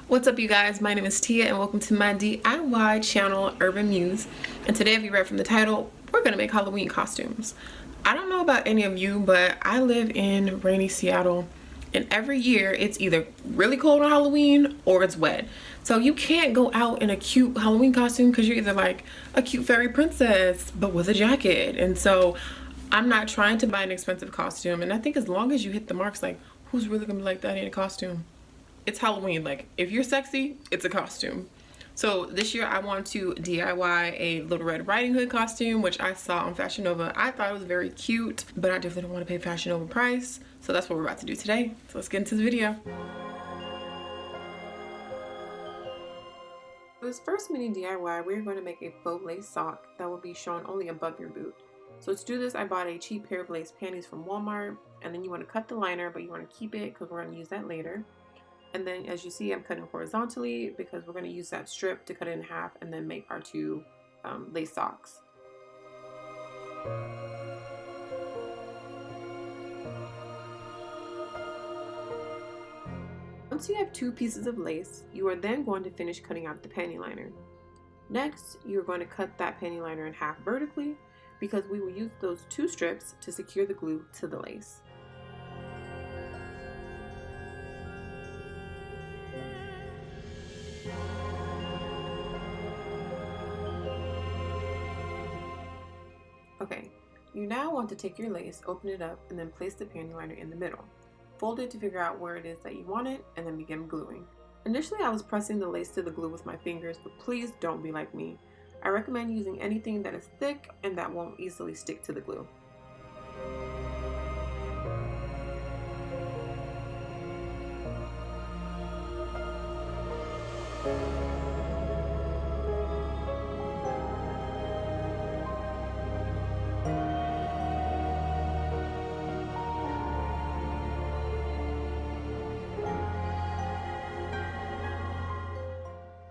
What's up, you guys? My name is Tia and welcome to my DIY channel, Urban Muse. And today, if you read from the title, we're gonna make Halloween costumes. I don't know about any of you, but I live in rainy Seattle, and every year it's either really cold on Halloween or it's wet. So you can't go out in a cute Halloween costume because you're either like a cute fairy princess but with a jacket. And so I'm not trying to buy an expensive costume, and I think as long as you hit the marks, like, who's really gonna be like that in a costume? It's Halloween. Like, if you're sexy, it's a costume. So this year I want to DIY a Little Red Riding Hood costume, which I saw on Fashion Nova. I thought it was very cute, but I definitely don't want to pay Fashion Nova price. So that's what we're about to do today. So let's get into the video. For this first mini DIY, we're going to make a faux lace sock that will be shown only above your boot. So to do this, I bought a cheap pair of lace panties from Walmart, and then you want to cut the liner, but you want to keep it because we're going to use that later. And then, as you see, I'm cutting horizontally because we're going to use that strip to cut it in half and then make our two lace socks. Once you have two pieces of lace, you are then going to finish cutting out the panty liner. Next, you're going to cut that panty liner in half vertically because we will use those two strips to secure the glue to the lace. Okay, you now want to take your lace, open it up, and then place the panty liner in the middle. Fold it to figure out where it is that you want it, and then begin gluing. Initially, I was pressing the lace to the glue with my fingers, but please don't be like me. I recommend using anything that is thick and that won't easily stick to the glue.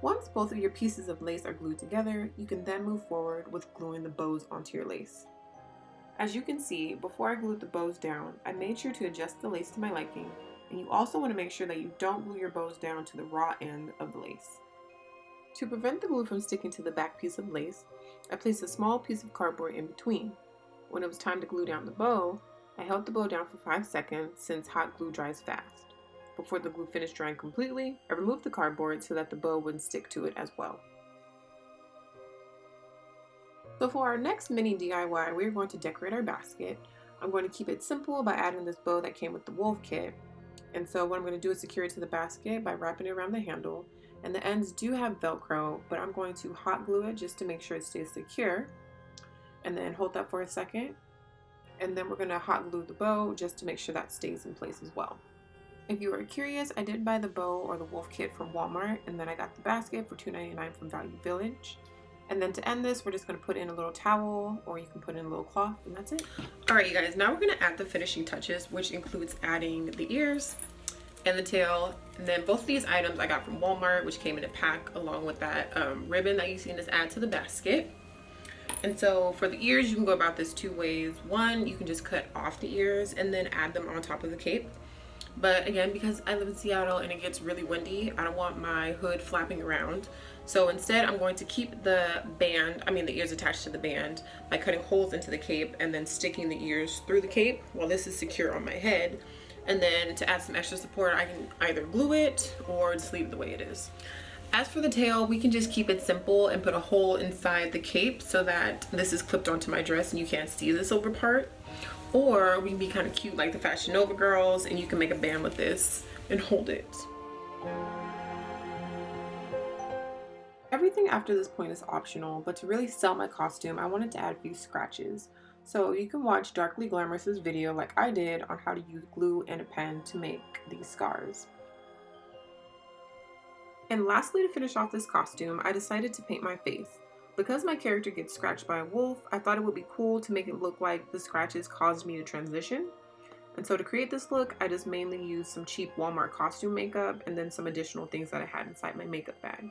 Once both of your pieces of lace are glued together, you can then move forward with gluing the bows onto your lace. As you can see, before I glued the bows down, I made sure to adjust the lace to my liking, and you also want to make sure that you don't glue your bows down to the raw end of the lace. To prevent the glue from sticking to the back piece of lace, I placed a small piece of cardboard in between. When it was time to glue down the bow, I held the bow down for 5 seconds since hot glue dries fast. Before the glue finished drying completely, I removed the cardboard so that the bow wouldn't stick to it as well. So for our next mini DIY, we're going to decorate our basket. I'm going to keep it simple by adding this bow that came with the wolf kit. And so what I'm going to do is secure it to the basket by wrapping it around the handle. And the ends do have Velcro, but I'm going to hot glue it just to make sure it stays secure. And then hold that for a second. And then we're going to hot glue the bow just to make sure that stays in place as well. If you are curious, I did buy the bow or the wolf kit from Walmart, and then I got the basket for $2.99 from Value Village. And then to end this, we're just going to put in a little towel, or you can put in a little cloth, and that's it. Alright, you guys, now we're going to add the finishing touches, which includes adding the ears and the tail. And then both of these items I got from Walmart, which came in a pack along with that ribbon that you see just add to the basket. And so for the ears, you can go about this two ways. One, you can just cut off the ears and then add them on top of the cape. But again, because I live in Seattle and it gets really windy, I don't want my hood flapping around. So instead, I'm going to keep the ears attached to the band by cutting holes into the cape and then sticking the ears through the cape while this is secure on my head. And then to add some extra support, I can either glue it or just leave it the way it is. As for the tail, we can just keep it simple and put a hole inside the cape so that this is clipped onto my dress and you can't see this over part. Or we can be kind of cute like the Fashion Nova girls, and you can make a band with this and hold it. Everything after this point is optional, but to really sell my costume, I wanted to add a few scratches. So you can watch Darkly Glamourous' video like I did on how to use glue and a pen to make these scars. And lastly, to finish off this costume, I decided to paint my face. Because my character gets scratched by a wolf, I thought it would be cool to make it look like the scratches caused me to transition. And so to create this look, I just mainly used some cheap Walmart costume makeup and then some additional things that I had inside my makeup bag.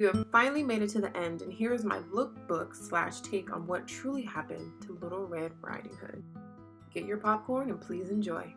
You have finally made it to the end, and here is my lookbook / take on what truly happened to Little Red Riding Hood. Get your popcorn and please enjoy.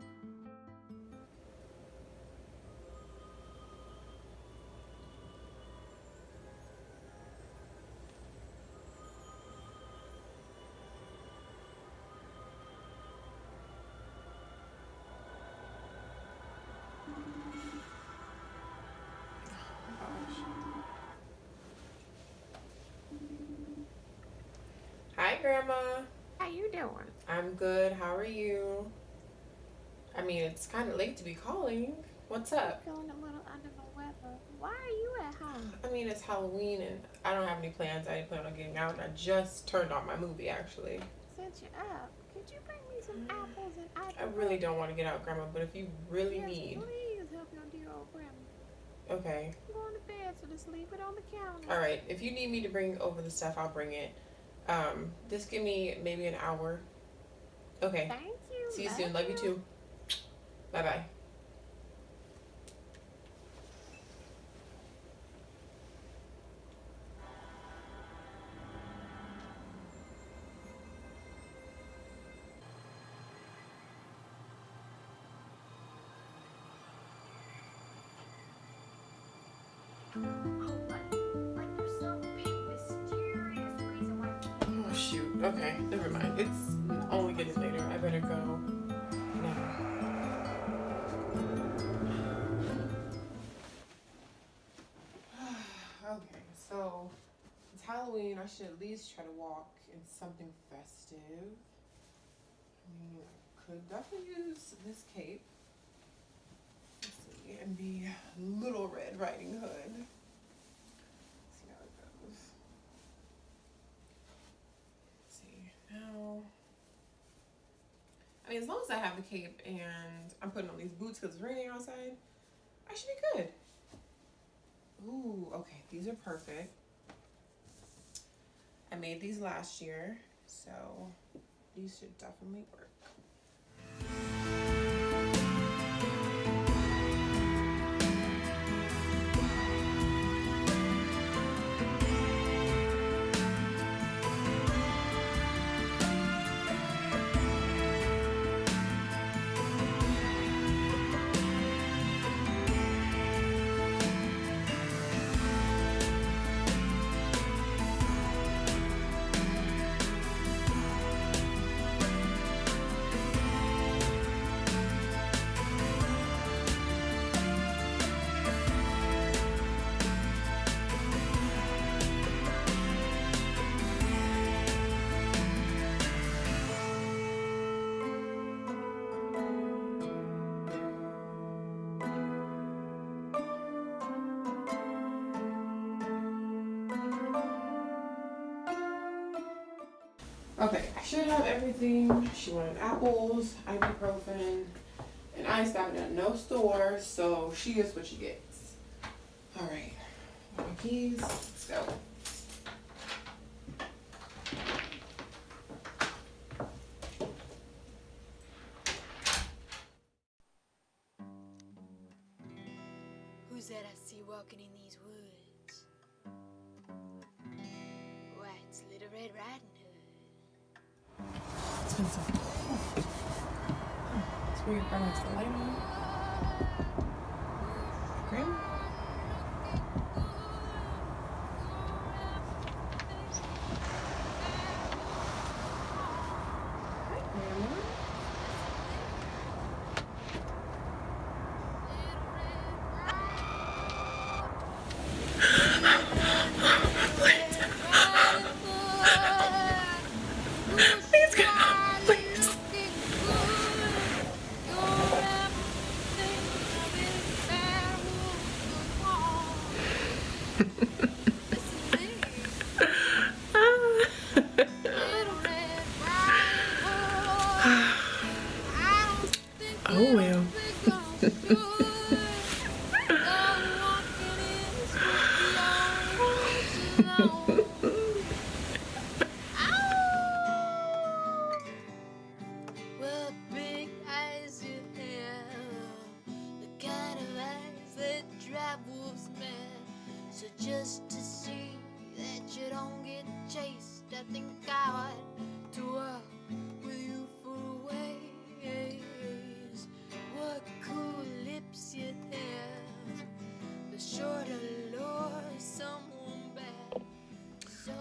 Hi, Grandma. How you doing? I'm good. How are you? I mean, it's kind of late to be calling. What's up? Feeling a little under the weather. Why are you at home? I mean, it's Halloween and I don't have any plans. I didn't plan on getting out, and I just turned on my movie, actually. Since you're up, could you bring me some apples and I really don't want to get out, Grandma, but if you really need. Please help your dear old grandma. Okay. I'm going to bed, so just leave it on the counter. All right. If you need me to bring over the stuff, I'll bring it. Just give me maybe an hour. Okay. Thank you. See you soon. Love you too. Bye bye. Oh shoot. Okay, never mind. It's only getting later. I better go now. Okay, so it's Halloween. I should at least try to walk in something festive. I mean, I could definitely use this cape. Let's see, and be Little Red Riding Hood. Let's see how it goes. Let's see now. I mean, as long as I have the cape and I'm putting on these boots because it's raining outside, I should be good. Ooh, okay, these are perfect. I made these last year, so these should definitely work. Okay, I should have everything. She wanted apples, ibuprofen, and ice got it at no store, so she gets what she gets. All right, my keys, let's go. Who's that I see walking in these woods? Why, it's Little Red Riding Hood. It's been so cold. It's weird, Grandma's the light on. Grandma? Hi, Grandma. Please, Grandma, please. Oh well. Well, big eyes you have, the kind of eyes that drive wolves mad. So just to think I want to walk with you for ways. What cool lips you have, the shorter lure someone back.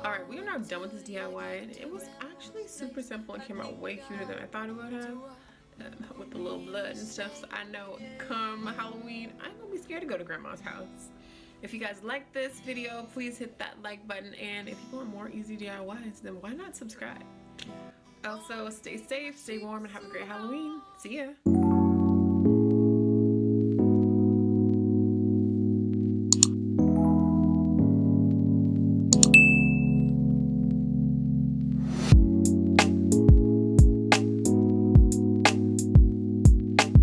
Alright, we are now done with this DIY, and it was actually super simple and came out way cuter than I thought it would have. With the little blood and stuff, so I know come Halloween I ain't gonna be scared to go to grandma's house. If you guys like this video, please hit that like button, and if you want more easy DIYs, then why not subscribe? Also, stay safe, stay warm, and have a great Halloween. See ya!